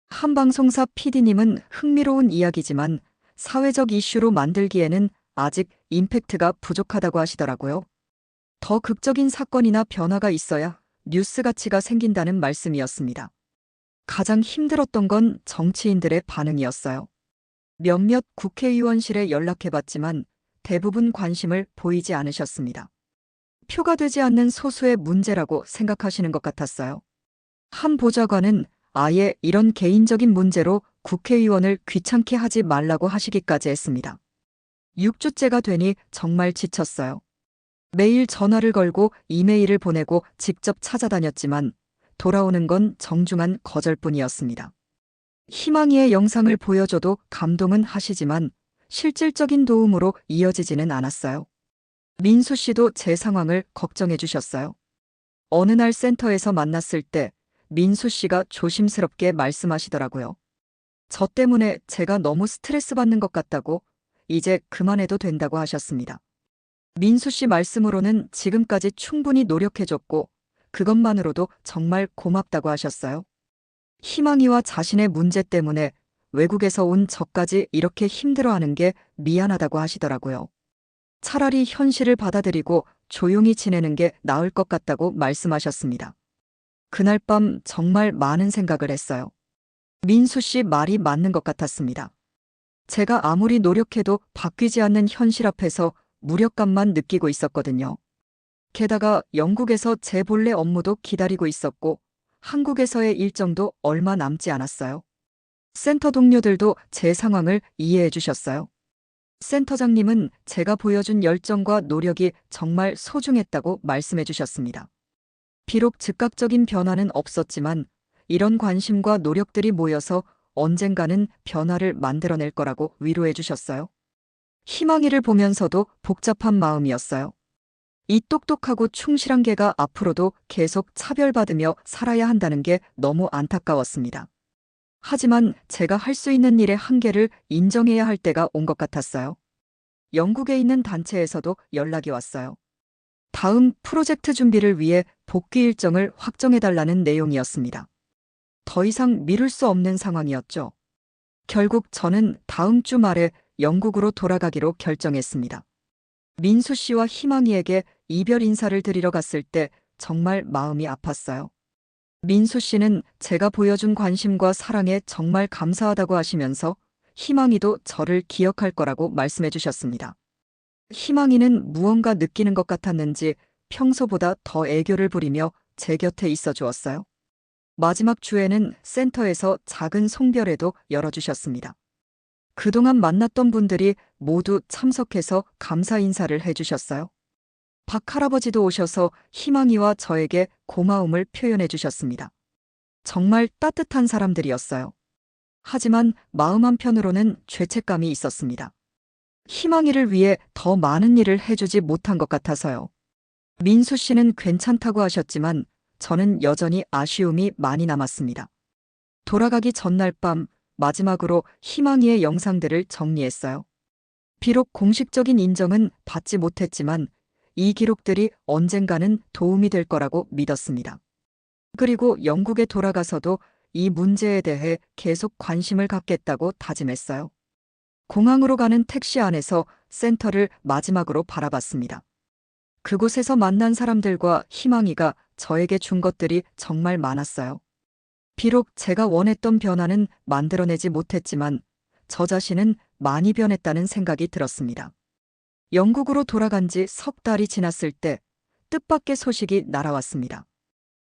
한 방송사 PD님은 흥미로운 이야기지만 사회적 이슈로 만들기에는 아직 임팩트가 부족하다고 하시더라고요. 더 극적인 사건이나 변화가 있어야 뉴스 가치가 생긴다는 말씀이었습니다. 가장 힘들었던 건 정치인들의 반응이었어요. 몇몇 국회의원실에 연락해봤지만 대부분 관심을 보이지 않으셨습니다. 표가 되지 않는 소수의 문제라고 생각하시는 것 같았어요. 한 보좌관은 아예 이런 개인적인 문제로 국회의원을 귀찮게 하지 말라고 하시기까지 했습니다. 6주째가 되니 정말 지쳤어요. 매일 전화를 걸고 이메일을 보내고 직접 찾아다녔지만 돌아오는 건 정중한 거절뿐이었습니다. 희망이의 영상을 보여줘도 감동은 하시지만 실질적인 도움으로 이어지지는 않았어요. 민수 씨도 제 상황을 걱정해 주셨어요. 어느 날 센터에서 만났을 때 민수 씨가 조심스럽게 말씀하시더라고요. 저 때문에 제가 너무 스트레스 받는 것 같다고, 이제 그만해도 된다고 하셨습니다. 민수 씨 말씀으로는 지금까지 충분히 노력해줬고 그것만으로도 정말 고맙다고 하셨어요. 희망이와 자신의 문제 때문에 외국에서 온 저까지 이렇게 힘들어하는 게 미안하다고 하시더라고요. 차라리 현실을 받아들이고 조용히 지내는 게 나을 것 같다고 말씀하셨습니다. 그날 밤 정말 많은 생각을 했어요. 민수 씨 말이 맞는 것 같았습니다. 제가 아무리 노력해도 바뀌지 않는 현실 앞에서 무력감만 느끼고 있었거든요. 게다가 영국에서 제 본래 업무도 기다리고 있었고 한국에서의 일정도 얼마 남지 않았어요. 센터 동료들도 제 상황을 이해해 주셨어요. 센터장님은 제가 보여준 열정과 노력이 정말 소중했다고 말씀해 주셨습니다. 비록 즉각적인 변화는 없었지만 이런 관심과 노력들이 모여서 언젠가는 변화를 만들어낼 거라고 위로해 주셨어요. 희망이를 보면서도 복잡한 마음이었어요. 이 똑똑하고 충실한 개가 앞으로도 계속 차별받으며 살아야 한다는 게 너무 안타까웠습니다. 하지만 제가 할 수 있는 일의 한계를 인정해야 할 때가 온 것 같았어요. 영국에 있는 단체에서도 연락이 왔어요. 다음 프로젝트 준비를 위해 복귀 일정을 확정해달라는 내용이었습니다. 더 이상 미룰 수 없는 상황이었죠. 결국 저는 다음 주 말에 영국으로 돌아가기로 결정했습니다. 민수 씨와 희망이에게 이별 인사를 드리러 갔을 때 정말 마음이 아팠어요. 민수 씨는 제가 보여준 관심과 사랑에 정말 감사하다고 하시면서 희망이도 저를 기억할 거라고 말씀해 주셨습니다. 희망이는 무언가 느끼는 것 같았는지 평소보다 더 애교를 부리며 제 곁에 있어 주었어요. 마지막 주에는 센터에서 작은 송별회도 열어주셨습니다. 그동안 만났던 분들이 모두 참석해서 감사 인사를 해주셨어요. 박 할아버지도 오셔서 희망이와 저에게 고마움을 표현해 주셨습니다. 정말 따뜻한 사람들이었어요. 하지만 마음 한편으로는 죄책감이 있었습니다. 희망이를 위해 더 많은 일을 해주지 못한 것 같아서요. 민수 씨는 괜찮다고 하셨지만 저는 여전히 아쉬움이 많이 남았습니다. 돌아가기 전날 밤 마지막으로 희망이의 영상들을 정리했어요. 비록 공식적인 인정은 받지 못했지만 이 기록들이 언젠가는 도움이 될 거라고 믿었습니다. 그리고 영국에 돌아가서도 이 문제에 대해 계속 관심을 갖겠다고 다짐했어요. 공항으로 가는 택시 안에서 센터를 마지막으로 바라봤습니다. 그곳에서 만난 사람들과 희망이가 저에게 준 것들이 정말 많았어요. 비록 제가 원했던 변화는 만들어내지 못했지만 저 자신은 많이 변했다는 생각이 들었습니다. 영국으로 돌아간 지 석 달이 지났을 때 뜻밖의 소식이 날아왔습니다.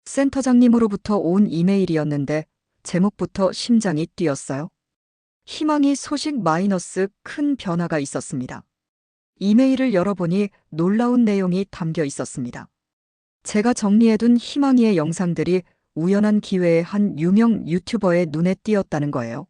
센터장님으로부터 온 이메일이었는데 제목부터 심장이 뛰었어요. 희망이 소식 마이너스 큰 변화가 있었습니다. 이메일을 열어보니 놀라운 내용이 담겨 있었습니다. 제가 정리해둔 희망이의 영상들이 우연한 기회에 한 유명 유튜버의 눈에 띄었다는 거예요.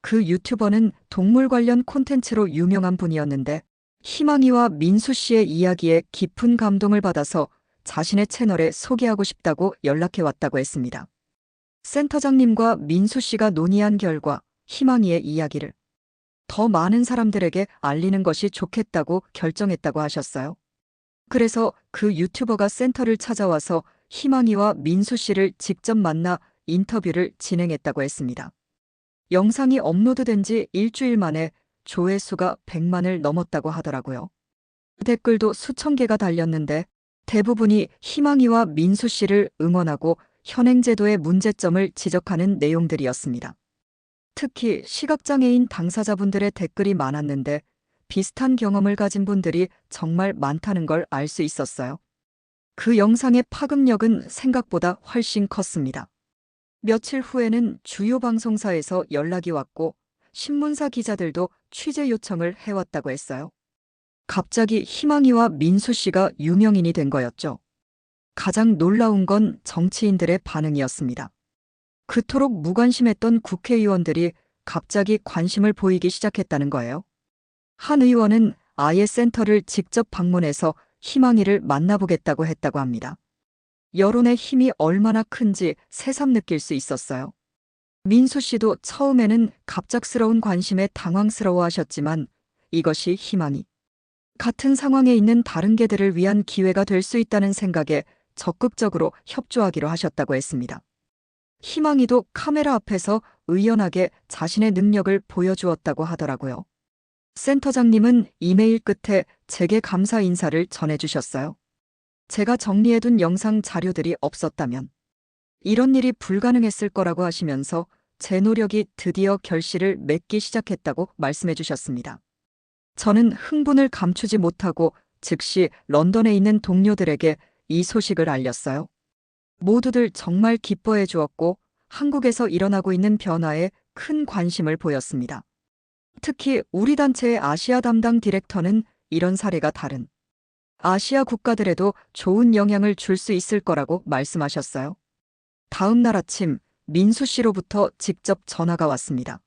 그 유튜버는 동물 관련 콘텐츠로 유명한 분이었는데 희망이와 민수 씨의 이야기에 깊은 감동을 받아서 자신의 채널에 소개하고 싶다고 연락해 왔다고 했습니다. 센터장님과 민수 씨가 논의한 결과 희망이의 이야기를 더 많은 사람들에게 알리는 것이 좋겠다고 결정했다고 하셨어요. 그래서 그 유튜버가 센터를 찾아와서 희망이와 민수 씨를 직접 만나 인터뷰를 진행했다고 했습니다. 영상이 업로드된 지 일주일 만에 조회수가 100만을 넘었다고 하더라고요. 댓글도 수천 개가 달렸는데 대부분이 희망이와 민수 씨를 응원하고 현행제도의 문제점을 지적하는 내용들이었습니다. 특히 시각장애인 당사자분들의 댓글이 많았는데 비슷한 경험을 가진 분들이 정말 많다는 걸 알 수 있었어요. 그 영상의 파급력은 생각보다 훨씬 컸습니다. 며칠 후에는 주요 방송사에서 연락이 왔고 신문사 기자들도 취재 요청을 해왔다고 했어요. 갑자기 희망이와 민수 씨가 유명인이 된 거였죠. 가장 놀라운 건 정치인들의 반응이었습니다. 그토록 무관심했던 국회의원들이 갑자기 관심을 보이기 시작했다는 거예요. 한 의원은 아예 센터를 직접 방문해서 희망이를 만나보겠다고 했다고 합니다. 여론의 힘이 얼마나 큰지 새삼 느낄 수 있었어요. 민수 씨도 처음에는 갑작스러운 관심에 당황스러워하셨지만 이것이 희망이 같은 상황에 있는 다른 개들을 위한 기회가 될 수 있다는 생각에 적극적으로 협조하기로 하셨다고 했습니다. 희망이도 카메라 앞에서 의연하게 자신의 능력을 보여주었다고 하더라고요. 센터장님은 이메일 끝에 제게 감사 인사를 전해주셨어요. 제가 정리해둔 영상 자료들이 없었다면 이런 일이 불가능했을 거라고 하시면서 제 노력이 드디어 결실을 맺기 시작했다고 말씀해 주셨습니다. 저는 흥분을 감추지 못하고 즉시 런던에 있는 동료들에게 이 소식을 알렸어요. 모두들 정말 기뻐해 주었고 한국에서 일어나고 있는 변화에 큰 관심을 보였습니다. 특히 우리 단체의 아시아 담당 디렉터는 이런 사례가 다른 아시아 국가들에도 좋은 영향을 줄 수 있을 거라고 말씀하셨어요. 다음 날 아침 민수 씨로부터 직접 전화가 왔습니다.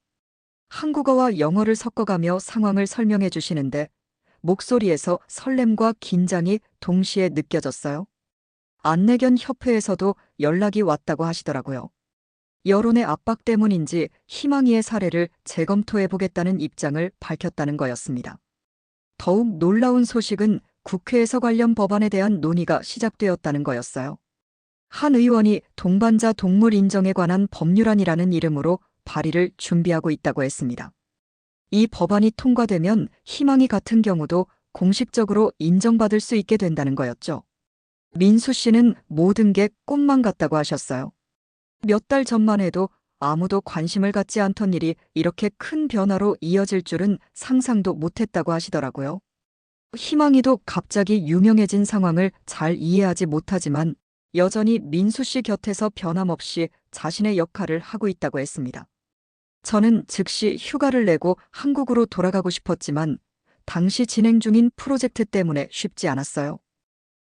한국어와 영어를 섞어가며 상황을 설명해 주시는데 목소리에서 설렘과 긴장이 동시에 느껴졌어요. 안내견 협회에서도 연락이 왔다고 하시더라고요. 여론의 압박 때문인지 희망이의 사례를 재검토해 보겠다는 입장을 밝혔다는 거였습니다. 더욱 놀라운 소식은 국회에서 관련 법안에 대한 논의가 시작되었다는 거였어요. 한 의원이 동반자 동물 인정에 관한 법률안이라는 이름으로 발의를 준비하고 있다고 했습니다. 이 법안이 통과되면 희망이 같은 경우도 공식적으로 인정받을 수 있게 된다는 거였죠. 민수 씨는 모든 게 꿈만 같다고 하셨어요. 몇 달 전만 해도 아무도 관심을 갖지 않던 일이 이렇게 큰 변화로 이어질 줄은 상상도 못했다고 하시더라고요. 희망이도 갑자기 유명해진 상황을 잘 이해하지 못하지만 여전히 민수 씨 곁에서 변함없이 자신의 역할을 하고 있다고 했습니다. 저는 즉시 휴가를 내고 한국으로 돌아가고 싶었지만 당시 진행 중인 프로젝트 때문에 쉽지 않았어요.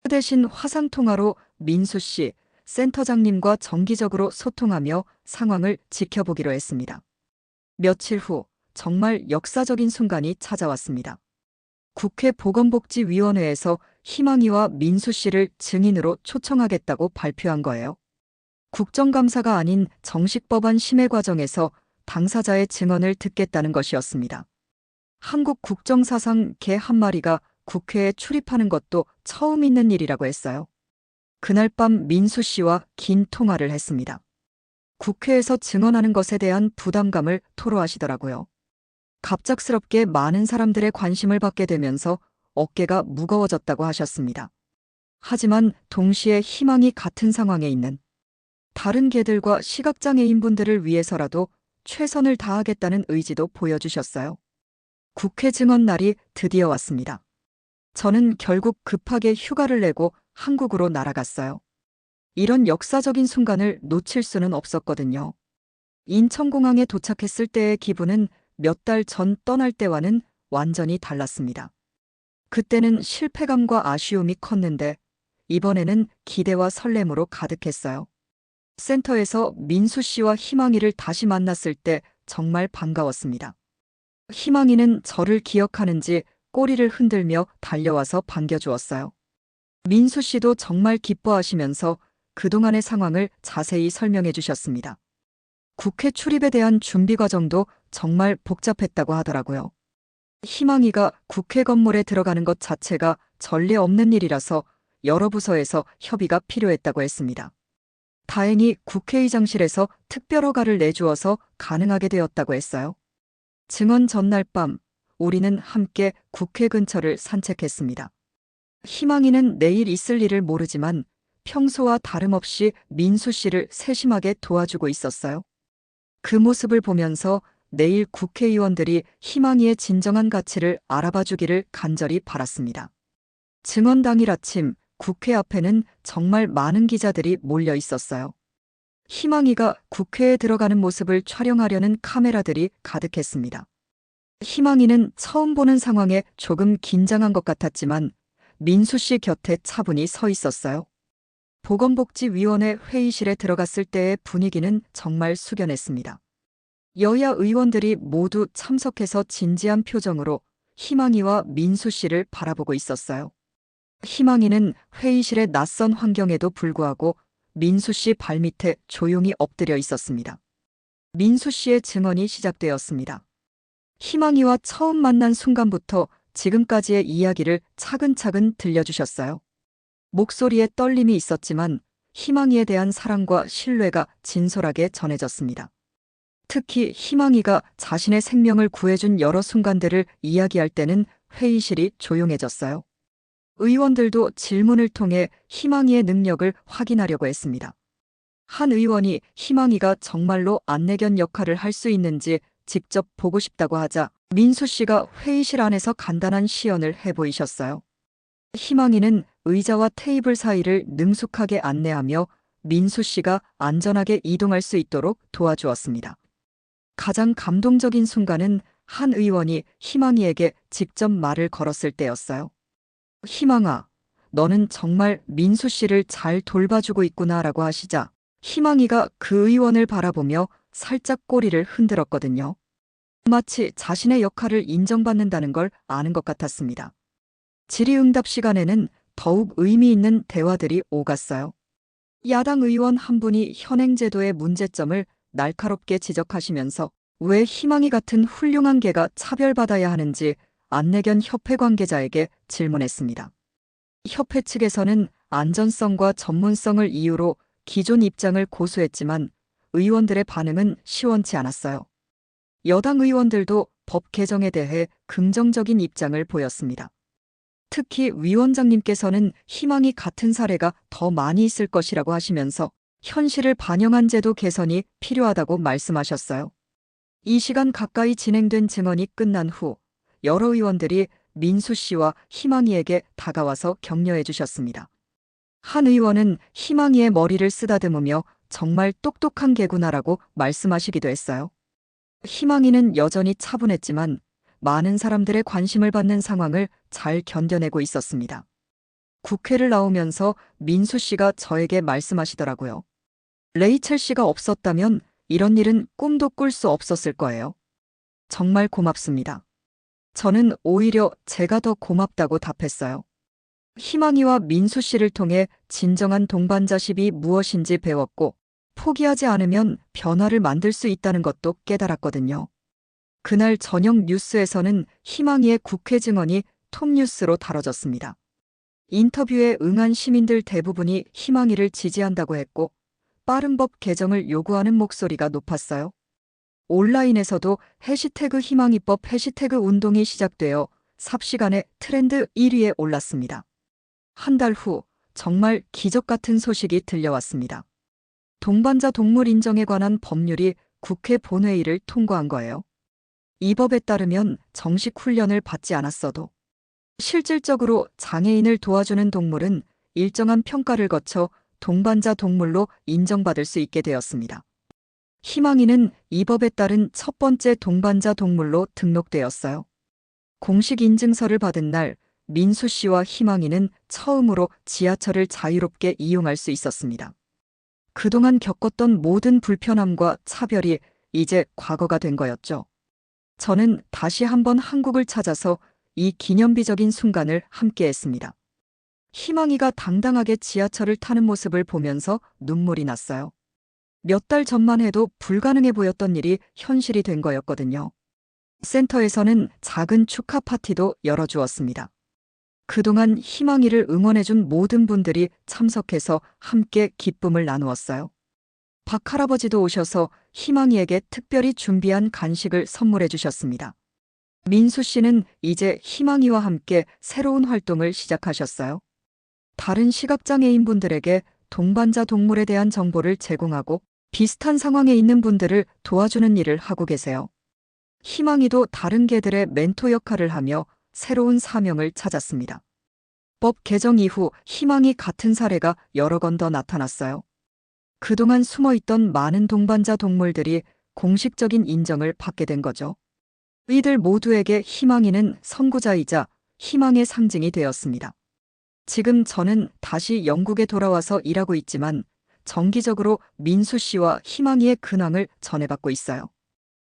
그 대신 화상통화로 민수 씨, 센터장님과 정기적으로 소통하며 상황을 지켜보기로 했습니다. 며칠 후 정말 역사적인 순간이 찾아왔습니다. 국회 보건복지위원회에서 희망이와 민수 씨를 증인으로 초청하겠다고 발표한 거예요. 국정감사가 아닌 정식 법안 심의 과정에서 당사자의 증언을 듣겠다는 것이었습니다. 한국 국정사상 개 한 마리가 국회에 출입하는 것도 처음 있는 일이라고 했어요. 그날 밤 민수 씨와 긴 통화를 했습니다. 국회에서 증언하는 것에 대한 부담감을 토로하시더라고요. 갑작스럽게 많은 사람들의 관심을 받게 되면서 어깨가 무거워졌다고 하셨습니다. 하지만 동시에 희망이 같은 상황에 있는 다른 개들과 시각장애인분들을 위해서라도 최선을 다하겠다는 의지도 보여주셨어요. 국회 증언 날이 드디어 왔습니다. 저는 결국 급하게 휴가를 내고 한국으로 날아갔어요. 이런 역사적인 순간을 놓칠 수는 없었거든요. 인천공항에 도착했을 때의 기분은 몇 달 전 떠날 때와는 완전히 달랐습니다. 그때는 실패감과 아쉬움이 컸는데 이번에는 기대와 설렘으로 가득했어요. 센터에서 민수 씨와 희망이를 다시 만났을 때 정말 반가웠습니다. 희망이는 저를 기억하는지 꼬리를 흔들며 달려와서 반겨주었어요. 민수 씨도 정말 기뻐하시면서 그동안의 상황을 자세히 설명해 주셨습니다. 국회 출입에 대한 준비 과정도 정말 복잡했다고 하더라고요. 희망이가 국회 건물에 들어가는 것 자체가 전례 없는 일이라서 여러 부서에서 협의가 필요했다고 했습니다. 다행히 국회의장실에서 특별 허가를 내주어서 가능하게 되었다고 했어요. 증언 전날 밤, 우리는 함께 국회 근처를 산책했습니다. 희망이는 내일 있을 일을 모르지만 평소와 다름없이 민수 씨를 세심하게 도와주고 있었어요. 그 모습을 보면서 내일 국회의원들이 희망이의 진정한 가치를 알아봐 주기를 간절히 바랐습니다. 증언 당일 아침, 국회 앞에는 정말 많은 기자들이 몰려 있었어요. 희망이가 국회에 들어가는 모습을 촬영하려는 카메라들이 가득했습니다. 희망이는 처음 보는 상황에 조금 긴장한 것 같았지만 민수 씨 곁에 차분히 서 있었어요. 보건복지위원회 회의실에 들어갔을 때의 분위기는 정말 숙연했습니다. 여야 의원들이 모두 참석해서 진지한 표정으로 희망이와 민수 씨를 바라보고 있었어요. 희망이는 회의실의 낯선 환경에도 불구하고 민수 씨 발밑에 조용히 엎드려 있었습니다. 민수 씨의 증언이 시작되었습니다. 희망이와 처음 만난 순간부터 지금까지의 이야기를 차근차근 들려주셨어요. 목소리에 떨림이 있었지만 희망이에 대한 사랑과 신뢰가 진솔하게 전해졌습니다. 특히 희망이가 자신의 생명을 구해준 여러 순간들을 이야기할 때는 회의실이 조용해졌어요. 의원들도 질문을 통해 희망이의 능력을 확인하려고 했습니다. 한 의원이 희망이가 정말로 안내견 역할을 할 수 있는지 직접 보고 싶다고 하자 민수 씨가 회의실 안에서 간단한 시연을 해보이셨어요. 희망이는 의자와 테이블 사이를 능숙하게 안내하며 민수 씨가 안전하게 이동할 수 있도록 도와주었습니다. 가장 감동적인 순간은 한 의원이 희망이에게 직접 말을 걸었을 때였어요. 희망아, 너는 정말 민수 씨를 잘 돌봐주고 있구나라고 하시자 희망이가 그 의원을 바라보며 살짝 꼬리를 흔들었거든요. 마치 자신의 역할을 인정받는다는 걸 아는 것 같았습니다. 질의응답 시간에는 더욱 의미 있는 대화들이 오갔어요. 야당 의원 한 분이 현행제도의 문제점을 날카롭게 지적하시면서 왜 희망이 같은 훌륭한 개가 차별받아야 하는지 안내견 협회 관계자에게 질문했습니다. 협회 측에서는 안전성과 전문성을 이유로 기존 입장을 고수했지만 의원들의 반응은 시원치 않았어요. 여당 의원들도 법 개정에 대해 긍정적인 입장을 보였습니다. 특히 위원장님께서는 희망이 같은 사례가 더 많이 있을 것이라고 하시면서 현실을 반영한 제도 개선이 필요하다고 말씀하셨어요. 이 시간 가까이 진행된 증언이 끝난 후 여러 의원들이 민수 씨와 희망이에게 다가와서 격려해 주셨습니다. 한 의원은 희망이의 머리를 쓰다듬으며 정말 똑똑한 개구나라고 말씀하시기도 했어요. 희망이는 여전히 차분했지만 많은 사람들의 관심을 받는 상황을 잘 견뎌내고 있었습니다. 국회를 나오면서 민수 씨가 저에게 말씀하시더라고요. 레이첼 씨가 없었다면 이런 일은 꿈도 꿀 수 없었을 거예요. 정말 고맙습니다. 저는 오히려 제가 더 고맙다고 답했어요. 희망이와 민수 씨를 통해 진정한 동반자십이 무엇인지 배웠고 포기하지 않으면 변화를 만들 수 있다는 것도 깨달았거든요. 그날 저녁 뉴스에서는 희망이의 국회 증언이 톱뉴스로 다뤄졌습니다. 인터뷰에 응한 시민들 대부분이 희망이를 지지한다고 했고 빠른 법 개정을 요구하는 목소리가 높았어요. 온라인에서도 해시태그 희망이법 해시태그 운동이 시작되어 삽시간에 트렌드 1위에 올랐습니다. 한 달 후 정말 기적 같은 소식이 들려왔습니다. 동반자 동물 인정에 관한 법률이 국회 본회의를 통과한 거예요. 이 법에 따르면 정식 훈련을 받지 않았어도 실질적으로 장애인을 도와주는 동물은 일정한 평가를 거쳐 동반자 동물로 인정받을 수 있게 되었습니다. 희망이는 이 법에 따른 첫 번째 동반자 동물로 등록되었어요. 공식 인증서를 받은 날 민수 씨와 희망이는 처음으로 지하철을 자유롭게 이용할 수 있었습니다. 그동안 겪었던 모든 불편함과 차별이 이제 과거가 된 거였죠. 저는 다시 한번 한국을 찾아서 이 기념비적인 순간을 함께했습니다. 희망이가 당당하게 지하철을 타는 모습을 보면서 눈물이 났어요. 몇 달 전만 해도 불가능해 보였던 일이 현실이 된 거였거든요. 센터에서는 작은 축하 파티도 열어주었습니다. 그동안 희망이를 응원해준 모든 분들이 참석해서 함께 기쁨을 나누었어요. 박할아버지도 오셔서 희망이에게 특별히 준비한 간식을 선물해 주셨습니다. 민수 씨는 이제 희망이와 함께 새로운 활동을 시작하셨어요. 다른 시각장애인 분들에게 동반자 동물에 대한 정보를 제공하고 비슷한 상황에 있는 분들을 도와주는 일을 하고 계세요. 희망이도 다른 개들의 멘토 역할을 하며 새로운 사명을 찾았습니다. 법 개정 이후 희망이 같은 사례가 여러 건 더 나타났어요. 그동안 숨어있던 많은 동반자 동물들이 공식적인 인정을 받게 된 거죠. 이들 모두에게 희망이는 선구자이자 희망의 상징이 되었습니다. 지금 저는 다시 영국에 돌아와서 일하고 있지만 정기적으로 민수 씨와 희망이의 근황을 전해받고 있어요.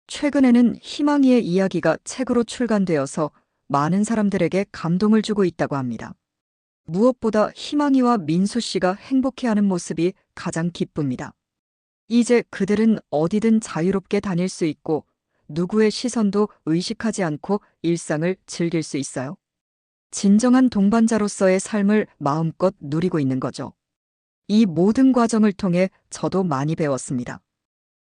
최근에는 희망이의 이야기가 책으로 출간되어서 많은 사람들에게 감동을 주고 있다고 합니다. 무엇보다 희망이와 민수 씨가 행복해하는 모습이 가장 기쁩니다. 이제 그들은 어디든 자유롭게 다닐 수 있고 누구의 시선도 의식하지 않고 일상을 즐길 수 있어요. 진정한 동반자로서의 삶을 마음껏 누리고 있는 거죠. 이 모든 과정을 통해 저도 많이 배웠습니다.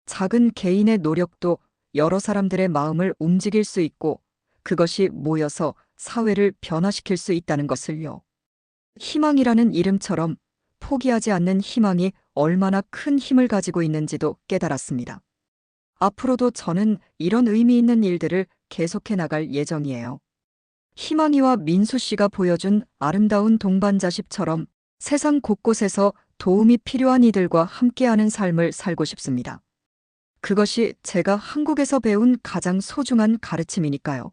작은 개인의 노력도 여러 사람들의 마음을 움직일 수 있고 그것이 모여서 사회를 변화시킬 수 있다는 것을요. 희망이라는 이름처럼 포기하지 않는 희망이 얼마나 큰 힘을 가지고 있는지도 깨달았습니다. 앞으로도 저는 이런 의미 있는 일들을 계속해 나갈 예정이에요. 희망이와 민수 씨가 보여준 아름다운 동반자십처럼 세상 곳곳에서 도움이 필요한 이들과 함께하는 삶을 살고 싶습니다. 그것이 제가 한국에서 배운 가장 소중한 가르침이니까요.